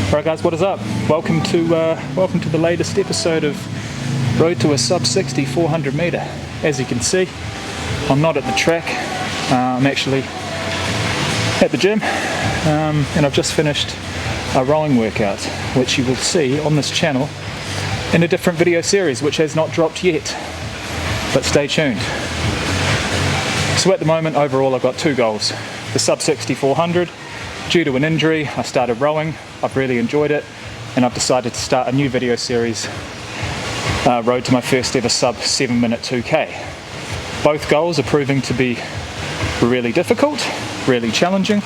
Alright guys, what is up? Welcome to the latest episode of Road to a Sub-60 400 meter. As you can see, I'm not at the track. I'm actually at the gym, and I've just finished a rowing workout, which you will see on this channel in a different video series, which has not dropped yet. But stay tuned. So at the moment, overall, I've got two goals: the Sub-60 400. Due to an injury, I started rowing. I've really enjoyed it, and I've decided to start a new video series, Road to my first ever sub 7-minute 2K. Both goals are proving to be really difficult, really challenging,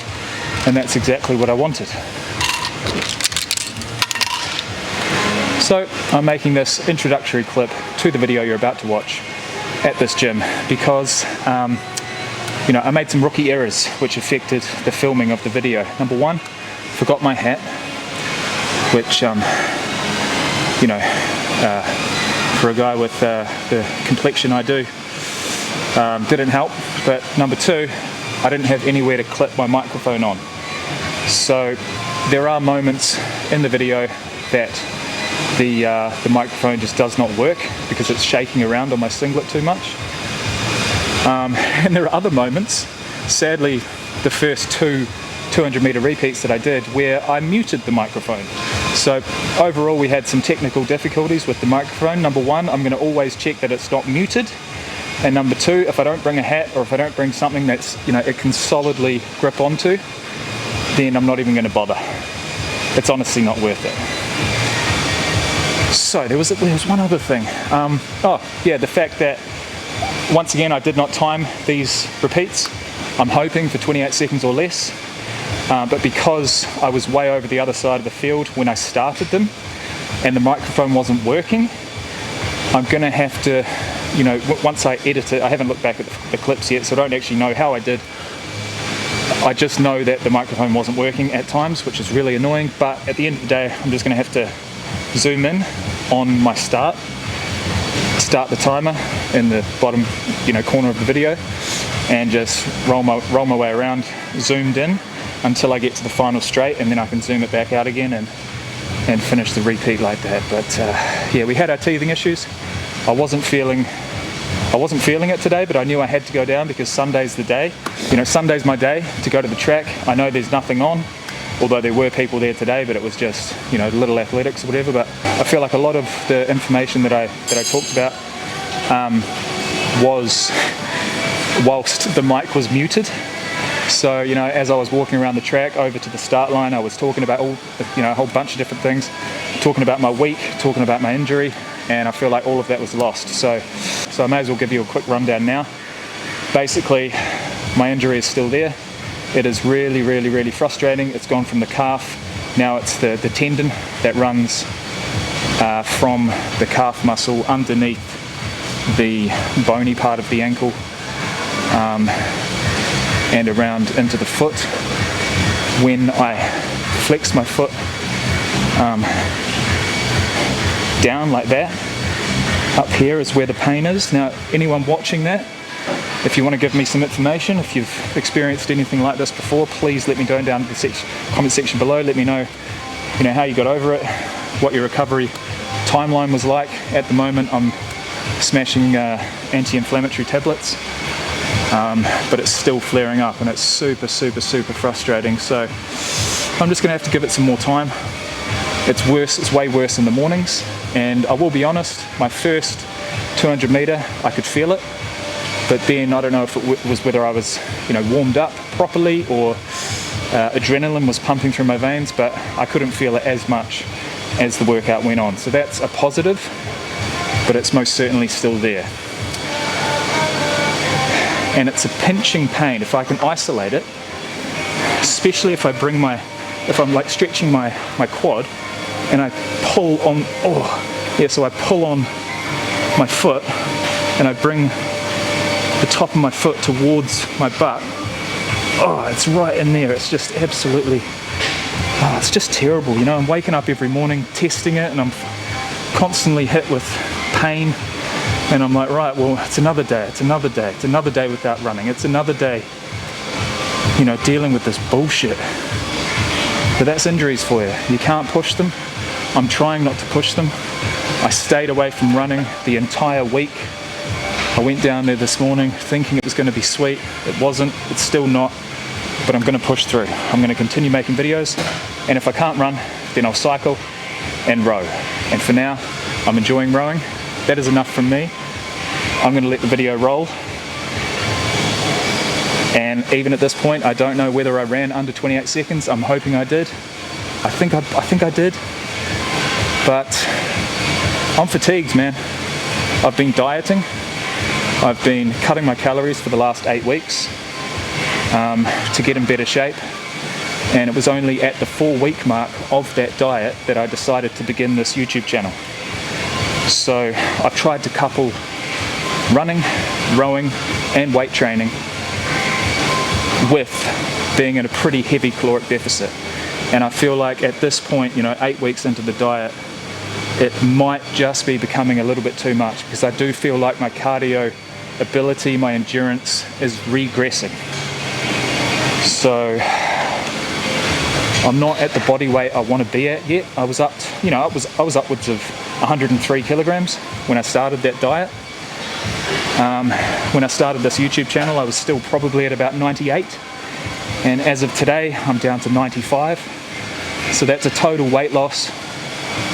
and that's exactly what I wanted. So I'm making this introductory clip to the video you're about to watch at this gym because I made some rookie errors which affected the filming of the video. Number one, forgot my hat, which for a guy with the complexion I do, didn't help. But number two, I didn't have anywhere to clip my microphone on. So there are moments in the video that the microphone just does not work because it's shaking around on my singlet too much. And there are other moments, sadly the first two 200 meter repeats that I did, where I muted the microphone. So overall we had some technical difficulties with the microphone. Number one, I'm going to always check that it's not muted. And number two, if I don't bring a hat or if I don't bring something that's, it can solidly grip onto, then I'm not even going to bother. It's honestly not worth it. So there was one other thing. The fact that once again I did not time these repeats. I'm hoping for 28 seconds or less, but because I was way over the other side of the field when I started them and the microphone wasn't working, I'm gonna have to, once I edit it, I haven't looked back at the clips yet, so I don't actually know how I did. I just know that the microphone wasn't working at times, which is really annoying, but at the end of the day I'm just gonna have to zoom in on my start the timer in the bottom corner of the video, and just roll my way around zoomed in until I get to the final straight, and then I can zoom it back out again and finish the repeat like that. But we had our teething issues. I wasn't feeling it today, but I knew I had to go down because Sunday's the day. Sunday's my day to go to the track. I know there's nothing on, although there were people there today, but it was just little athletics or whatever. But I feel like a lot of the information that I talked about was whilst the mic was muted. So as I was walking around the track over to the start line, I was talking about a whole bunch of different things, talking about my week, talking about my injury, and I feel like all of that was lost. So I may as well give you a quick rundown now. Basically, my injury is still there. It is really, really, really frustrating. It's gone from the calf, now it's the tendon that runs from the calf muscle underneath the bony part of the ankle and around into the foot. When I flex my foot down like that, up here is where the pain is. Now, anyone watching that, if you want to give me some information, if you've experienced anything like this before, please let me know down in the comment section below. Let me know, how you got over it, what your recovery timeline was like. At the moment, I'm smashing anti-inflammatory tablets, but it's still flaring up, and it's super, super, super frustrating. So I'm just going to have to give it some more time. It's worse. It's way worse in the mornings, and I will be honest. My first 200 meter, I could feel it. But then I don't know if it was whether I was, warmed up properly or adrenaline was pumping through my veins, but I couldn't feel it as much as the workout went on. So that's a positive, but it's most certainly still there. And it's a pinching pain. If I can isolate it, especially if I'm like stretching my quad and I pull on, so I pull on my foot and I bring the top of my foot towards my butt. It's right in there. It's just absolutely, it's just terrible. I'm waking up every morning testing it, and I'm constantly hit with pain, and I'm like, right, well, it's another day, it's another day, it's another day without running, it's another day, dealing with this bullshit. But that's injuries for you. You can't push them. I'm trying not to push them. I stayed away from running the entire week. I went down there this morning thinking it was going to be sweet. It wasn't, it's still not, but I'm going to push through. I'm going to continue making videos, and if I can't run, then I'll cycle and row. And for now, I'm enjoying rowing. That is enough from me. I'm going to let the video roll. And even at this point, I don't know whether I ran under 28 seconds. I'm hoping I did. I think I did. But I'm fatigued, man. I've been dieting. I've been cutting my calories for the last 8 weeks to get in better shape. And it was only at the 4-week mark of that diet that I decided to begin this YouTube channel. So I've tried to couple running, rowing, and weight training with being in a pretty heavy caloric deficit. And I feel like at this point, 8 weeks into the diet, it might just be becoming a little bit too much, because I do feel like my cardio ability, my endurance is regressing. So I'm not at the body weight I want to be at yet. I was I was upwards of 103 kilograms when I started that diet. When I started this YouTube channel, I was still probably at about 98, and as of today, I'm down to 95. So that's a total weight loss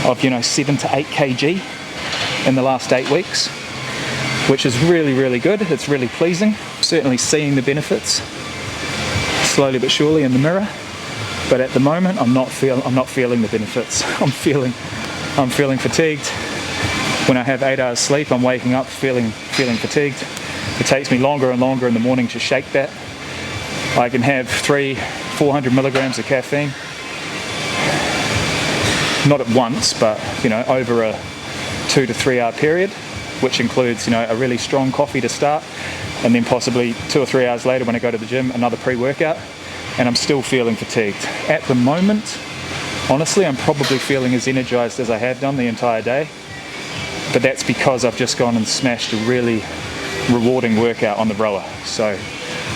of 7 to 8 kg in the last 8 weeks, which is really, really good. It's really pleasing. Certainly seeing the benefits slowly but surely in the mirror, but at the moment, I'm not feeling the benefits. I'm feeling fatigued. When I have 8 hours sleep, I'm waking up feeling fatigued. It takes me longer and longer in the morning to shake that. I can have 400 milligrams of caffeine, not at once, but over a 2 to 3 hour period, which includes a really strong coffee to start, and then possibly 2 or 3 hours later when I go to the gym, another pre-workout, and I'm still feeling fatigued. At the moment, honestly, I'm probably feeling as energized as I have done the entire day. But that's because I've just gone and smashed a really rewarding workout on the rower. So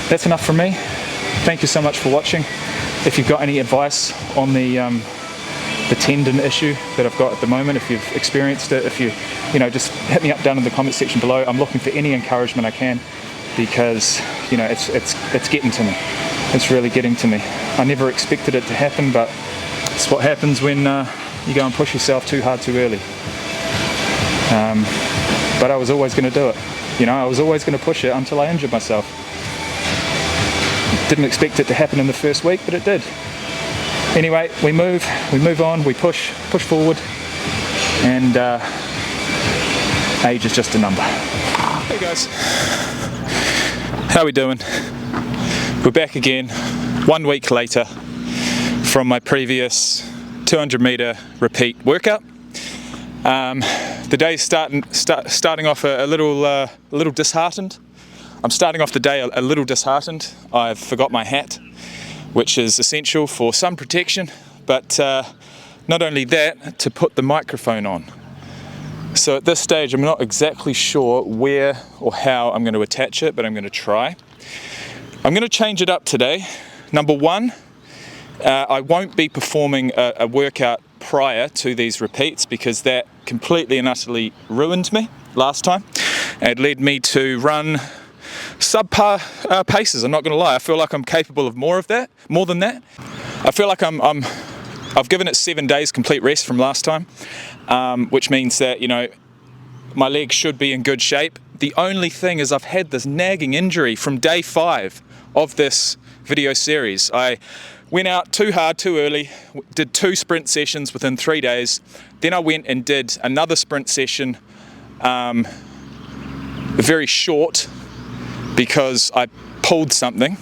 that's enough from me. Thank you so much for watching. If you've got any advice on the tendon issue that I've got at the moment, if you've experienced it, if you just hit me up down in the comment section below. I'm looking for any encouragement I can, because it's getting to me. It's really getting to me. I never expected it to happen, but it's what happens when you go and push yourself too hard too early. But I was always going to do it. I was always going to push it until I injured myself. Didn't expect it to happen in the first week, but it did. Anyway, we move on, we push forward, and age is just a number. Hey guys, how are we doing? We're back again, 1 week later from my previous 200 meter repeat workout. The day's starting off a little disheartened. I'm starting off the day a little disheartened. I've forgot my hat, which is essential for sun protection, but not only that, to put the microphone on. So at this stage, I'm not exactly sure where or how I'm going to attach it, but I'm going to try. I'm going to change it up today. Number one, I won't be performing a workout prior to these repeats, because that completely and utterly ruined me last time. It led me to run subpar paces. I'm not going to lie. I feel like I'm capable of more than that. I feel like I've given it 7 days complete rest from last time, which means that my legs should be in good shape. The only thing is I've had this nagging injury from day 5 of this video series. I went out too hard too early, did 2 sprint sessions within 3 days. Then I went and did another sprint session, very short, because I pulled something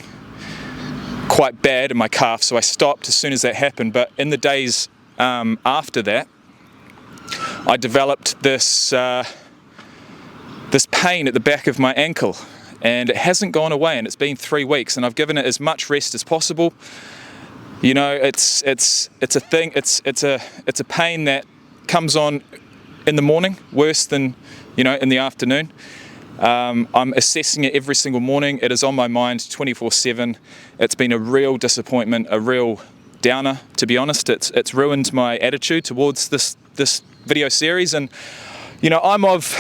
quite bad in my calf, so I stopped as soon as that happened. But in the days after that, I developed this pain at the back of my ankle, and it hasn't gone away, and it's been 3 weeks, and I've given it as much rest as possible. It's a thing. It's a pain that comes on in the morning, worse than in the afternoon. I'm assessing it every single morning. It is on my mind 24/7. It's been a real disappointment, a real downer, to be honest. It's ruined my attitude towards this video series, and you know, I'm of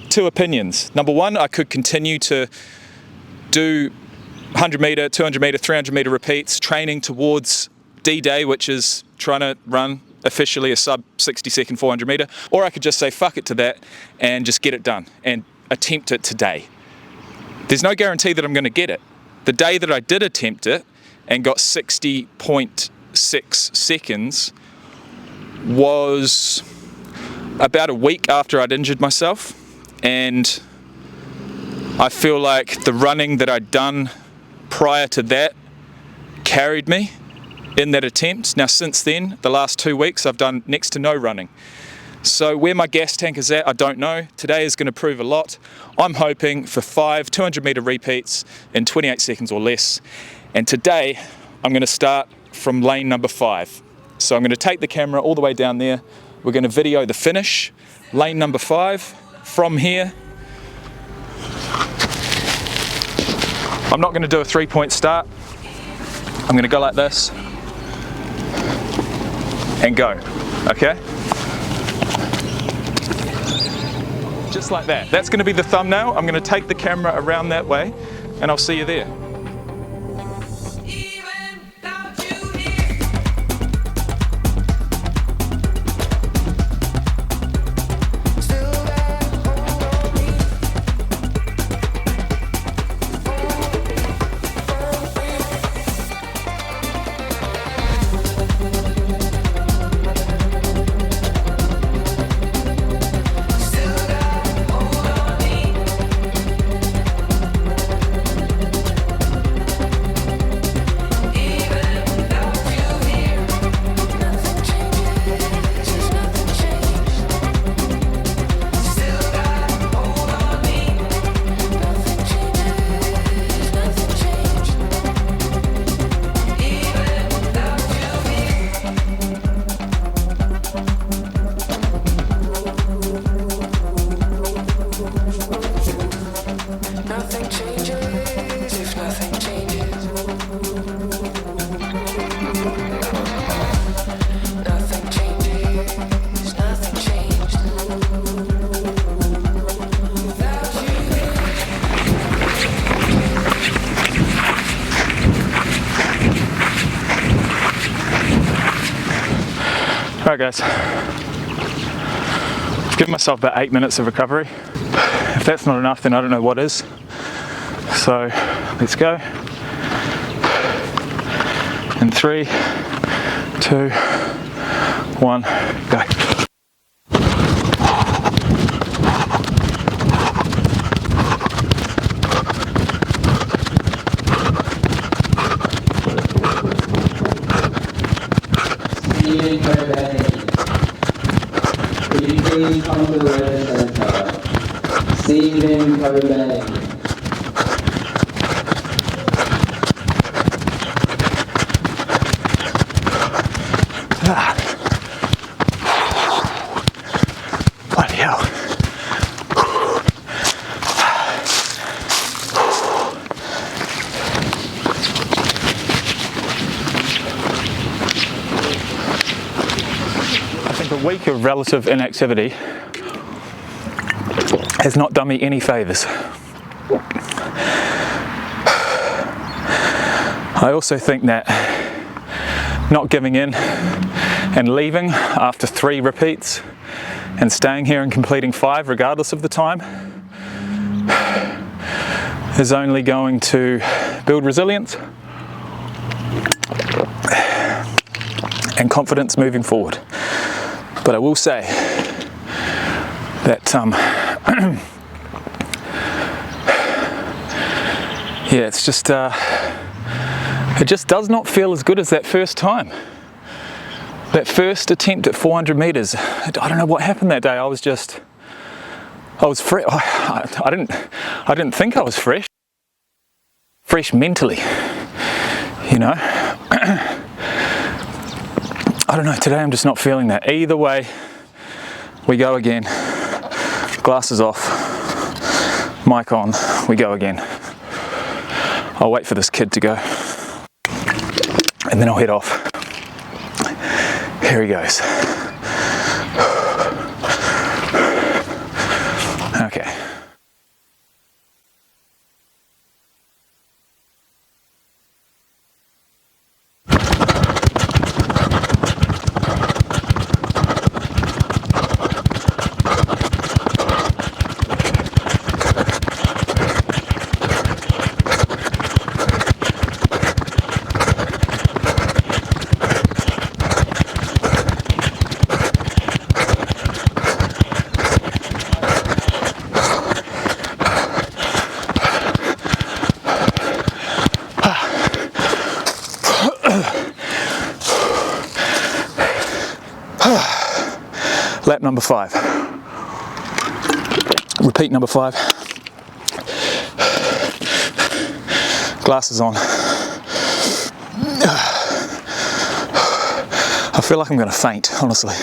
two opinions. Number one, I could continue to do 100 metre, 200 metre, 300 metre repeats, training towards D-Day, which is trying to run officially a sub-60-second 400 metre, or I could just say fuck it to that and just get it done and attempt it today. There's no guarantee that I'm going to get it. The day that I did attempt it and got 60.6 seconds was about a week after I'd injured myself, and I feel like the running that I'd done prior to that carried me in that attempt. Now since then, the last 2 weeks, I've done next to no running. So where my gas tank is at, I don't know. Today is going to prove a lot. I'm hoping for 5 200 metre repeats in 28 seconds or less. And today, I'm going to start from lane number 5. So I'm going to take the camera all the way down there. We're going to video the finish, lane number 5, from here. I'm not going to do a 3-point start. I'm going to go like this and go, okay? Just like that. That's going to be the thumbnail. I'm going to take the camera around that way, and I'll see you there. Alright guys, I've given myself about 8 minutes of recovery. If that's not enough, then I don't know what is. So let's go. In 3, 2, 1, go. Please come to the weather center. Stephen Cobain. Bloody hell. I think a week of relative inactivity has not done me any favours. I also think that not giving in and leaving after 3 repeats and staying here and completing 5 regardless of the time is only going to build resilience and confidence moving forward. But I will say that yeah, it's just it just does not feel as good as that first time. That first attempt at 400 meters. I don't know what happened that day. I was fresh. I didn't think I was fresh. Fresh mentally, you know. I don't know, today I'm just not feeling that. Either way, we go again. Glasses off, mic on, we go again. I'll wait for this kid to go, and then I'll head off. Here he goes. Okay. Lap number 5. Repeat number 5. Glasses on. I feel like I'm going to faint, honestly.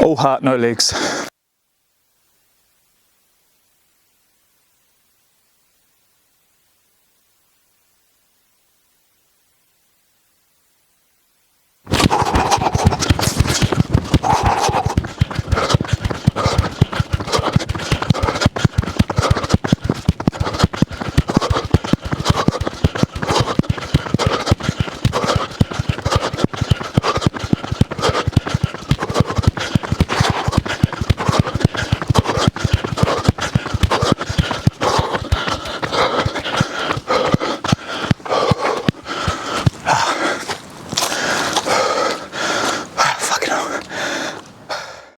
All heart, no legs.